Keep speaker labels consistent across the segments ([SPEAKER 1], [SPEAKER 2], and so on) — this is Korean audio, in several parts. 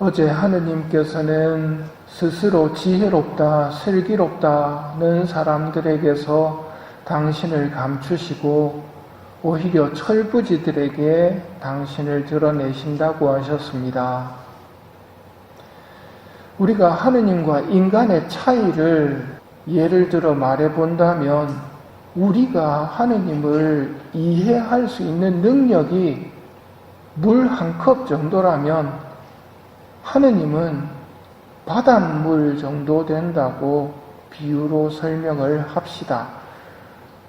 [SPEAKER 1] 어제 하느님께서는 스스로 지혜롭다, 슬기롭다는 사람들에게서 당신을 감추시고 오히려 철부지들에게 당신을 드러내신다고 하셨습니다. 우리가 하느님과 인간의 차이를 예를 들어 말해본다면 우리가 하느님을 이해할 수 있는 능력이 물 한 컵 정도라면 하느님은 바닷물 정도 된다고 비유로 설명을 합시다.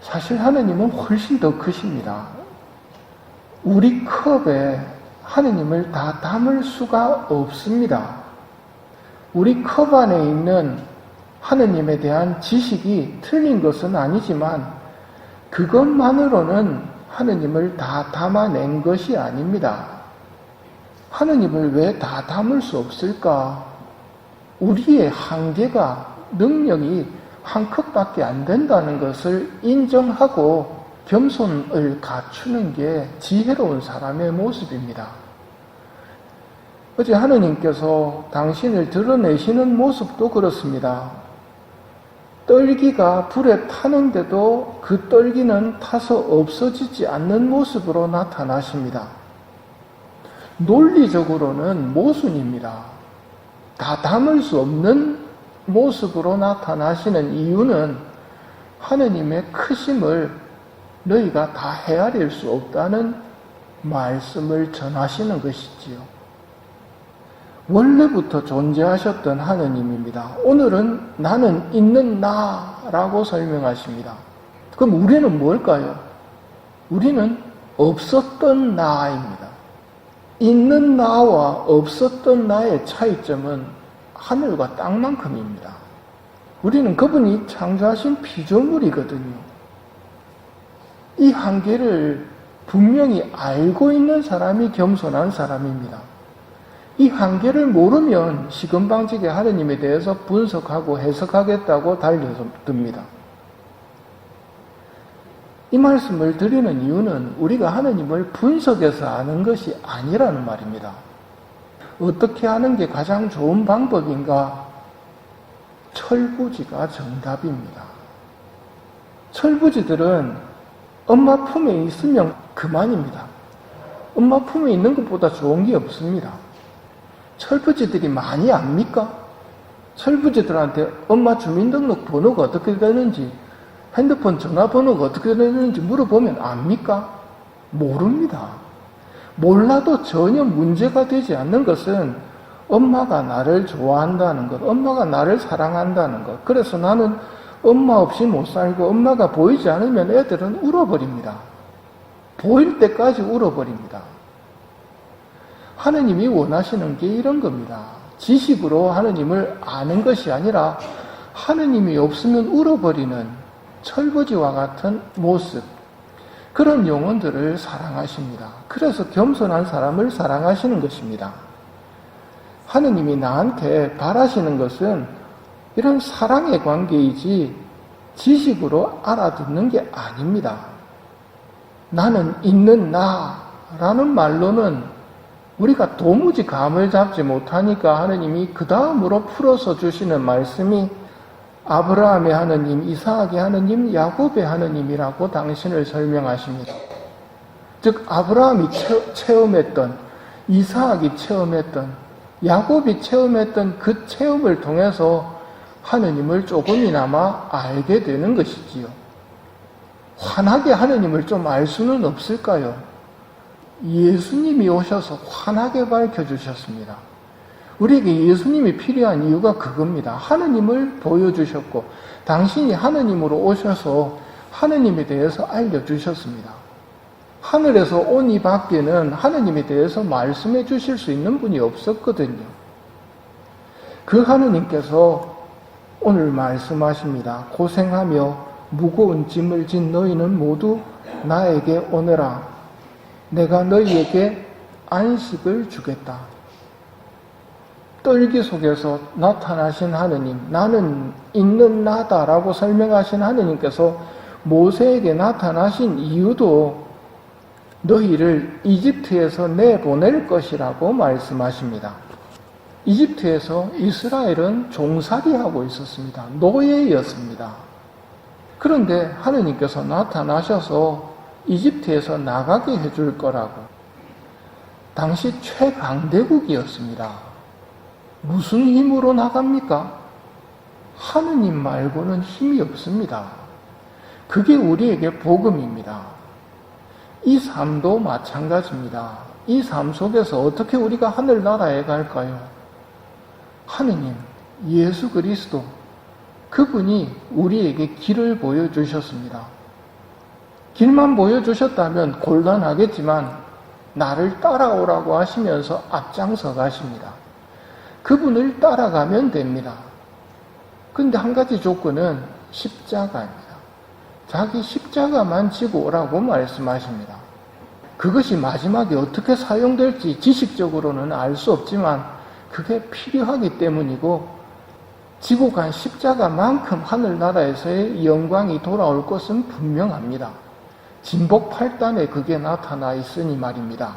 [SPEAKER 1] 사실 하느님은 훨씬 더 크십니다. 우리 컵에 하느님을 다 담을 수가 없습니다. 우리 컵 안에 있는 하느님에 대한 지식이 틀린 것은 아니지만 그것만으로는 하느님을 다 담아낸 것이 아닙니다. 하느님을 왜 다 담을 수 없을까? 우리의 한계가, 능력이 한 컵밖에 안 된다는 것을 인정하고 겸손을 갖추는 게 지혜로운 사람의 모습입니다. 어제 하느님께서 당신을 드러내시는 모습도 그렇습니다. 떨기가 불에 타는데도 그 떨기는 타서 없어지지 않는 모습으로 나타나십니다. 논리적으로는 모순입니다. 다 담을 수 없는 모습으로 나타나시는 이유는 하느님의 크심을 너희가 다 헤아릴 수 없다는 말씀을 전하시는 것이지요. 원래부터 존재하셨던 하느님입니다. 오늘은 나는 있는 나라고 설명하십니다. 그럼 우리는 뭘까요? 우리는 없었던 나입니다. 있는 나와 없었던 나의 차이점은 하늘과 땅만큼입니다. 우리는 그분이 창조하신 피조물이거든요. 이 한계를 분명히 알고 있는 사람이 겸손한 사람입니다. 이 한계를 모르면 시금방지게 하느님에 대해서 분석하고 해석하겠다고 달려듭니다. 이 말씀을 드리는 이유는 우리가 하느님을 분석해서 아는 것이 아니라는 말입니다. 어떻게 하는 게 가장 좋은 방법인가? 철부지가 정답입니다. 철부지들은 엄마 품에 있으면 그만입니다. 엄마 품에 있는 것보다 좋은 게 없습니다. 철부지들이 많이 압니까? 철부지들한테 엄마 주민등록 번호가 어떻게 되는지, 핸드폰 전화번호가 어떻게 되는지 물어보면 압니까? 모릅니다. 몰라도 전혀 문제가 되지 않는 것은 엄마가 나를 좋아한다는 것, 엄마가 나를 사랑한다는 것. 그래서 나는 엄마 없이 못 살고 엄마가 보이지 않으면 애들은 울어버립니다. 보일 때까지 울어버립니다. 하느님이 원하시는 게 이런 겁니다. 지식으로 하느님을 아는 것이 아니라 하느님이 없으면 울어버리는 철부지와 같은 모습, 그런 영혼들을 사랑하십니다. 그래서 겸손한 사람을 사랑하시는 것입니다. 하느님이 나한테 바라시는 것은 이런 사랑의 관계이지 지식으로 알아듣는 게 아닙니다. 나는 있는 나라는 말로는 우리가 도무지 감을 잡지 못하니까 하느님이 그 다음으로 풀어서 주시는 말씀이 아브라함의 하느님, 이삭의 하느님, 야곱의 하느님이라고 당신을 설명하십니다. 즉 아브라함이 체험했던, 이삭이 체험했던, 야곱이 체험했던 그 체험을 통해서 하느님을 조금이나마 알게 되는 것이지요. 환하게 하느님을 좀 알 수는 없을까요? 예수님이 오셔서 환하게 밝혀주셨습니다. 우리에게 예수님이 필요한 이유가 그겁니다. 하느님을 보여주셨고 당신이 하느님으로 오셔서 하느님에 대해서 알려주셨습니다. 하늘에서 온 이 밖에는 하느님에 대해서 말씀해 주실 수 있는 분이 없었거든요. 그 하느님께서 오늘 말씀하십니다. 고생하며 무거운 짐을 진 너희는 모두 나에게 오너라. 내가 너희에게 안식을 주겠다. 떨기 속에서 나타나신 하느님, 나는 있는 나다라고 설명하신 하느님께서 모세에게 나타나신 이유도 너희를 이집트에서 내보낼 것이라고 말씀하십니다. 이집트에서 이스라엘은 종살이하고 있었습니다. 노예였습니다. 그런데 하느님께서 나타나셔서 이집트에서 나가게 해줄 거라고. 당시 최강대국이었습니다. 무슨 힘으로 나갑니까? 하느님 말고는 힘이 없습니다. 그게 우리에게 복음입니다. 이 삶도 마찬가지입니다. 이 삶 속에서 어떻게 우리가 하늘나라에 갈까요? 하느님, 예수 그리스도, 그분이 우리에게 길을 보여주셨습니다. 길만 보여주셨다면 곤란하겠지만 나를 따라오라고 하시면서 앞장서 가십니다. 그분을 따라가면 됩니다. 근데 한 가지 조건은 십자가입니다. 자기 십자가만 지고 오라고 말씀하십니다. 그것이 마지막에 어떻게 사용될지 지식적으로는 알 수 없지만 그게 필요하기 때문이고, 지고 간 십자가만큼 하늘나라에서의 영광이 돌아올 것은 분명합니다. 진복 8단에 그게 나타나 있으니 말입니다.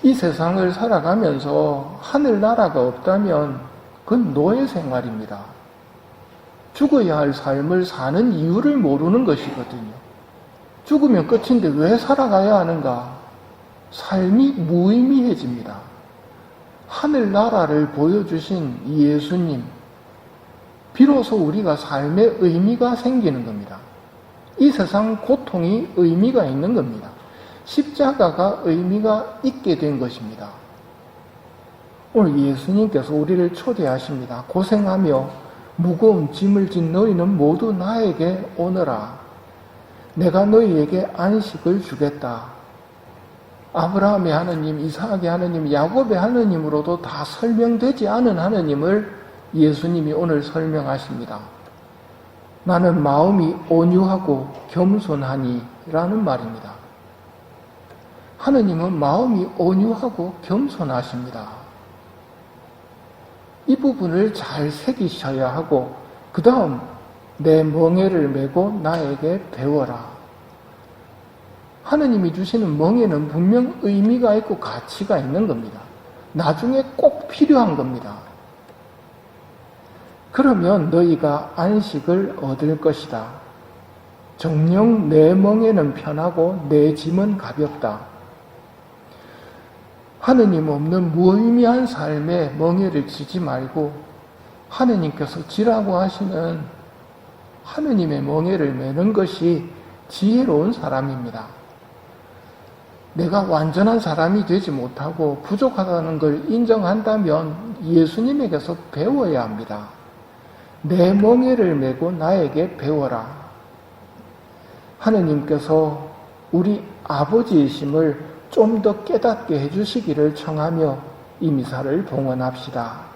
[SPEAKER 1] 이 세상을 살아가면서 하늘나라가 없다면 그건 노예 생활입니다. 죽어야 할 삶을 사는 이유를 모르는 것이거든요. 죽으면 끝인데 왜 살아가야 하는가? 삶이 무의미해집니다. 하늘나라를 보여주신 예수님, 비로소 우리가 삶의 의미가 생기는 겁니다. 이 세상 고통이 의미가 있는 겁니다. 십자가가 의미가 있게 된 것입니다. 오늘 예수님께서 우리를 초대하십니다. 고생하며 무거운 짐을 진 너희는 모두 나에게 오너라. 내가 너희에게 안식을 주겠다. 아브라함의 하느님, 이삭의 하느님, 야곱의 하느님으로도 다 설명되지 않은 하느님을 예수님이 오늘 설명하십니다. 나는 마음이 온유하고 겸손하니 라는 말입니다. 하느님은 마음이 온유하고 겸손하십니다. 이 부분을 잘 새기셔야 하고, 그 다음 내 멍에를 메고 나에게 배워라. 하느님이 주시는 멍에는 분명 의미가 있고 가치가 있는 겁니다. 나중에 꼭 필요한 겁니다. 그러면 너희가 안식을 얻을 것이다. 정녕 내 멍에는 편하고 내 짐은 가볍다. 하느님 없는 무의미한 삶에 멍에를 지지 말고 하느님께서 지라고 하시는 하느님의 멍에를 메는 것이 지혜로운 사람입니다. 내가 완전한 사람이 되지 못하고 부족하다는 걸 인정한다면 예수님에게서 배워야 합니다. 내 멍에를 메고 나에게 배워라. 하느님께서 우리 아버지이심을 좀 더 깨닫게 해주시기를 청하며 이 미사를 봉헌합시다.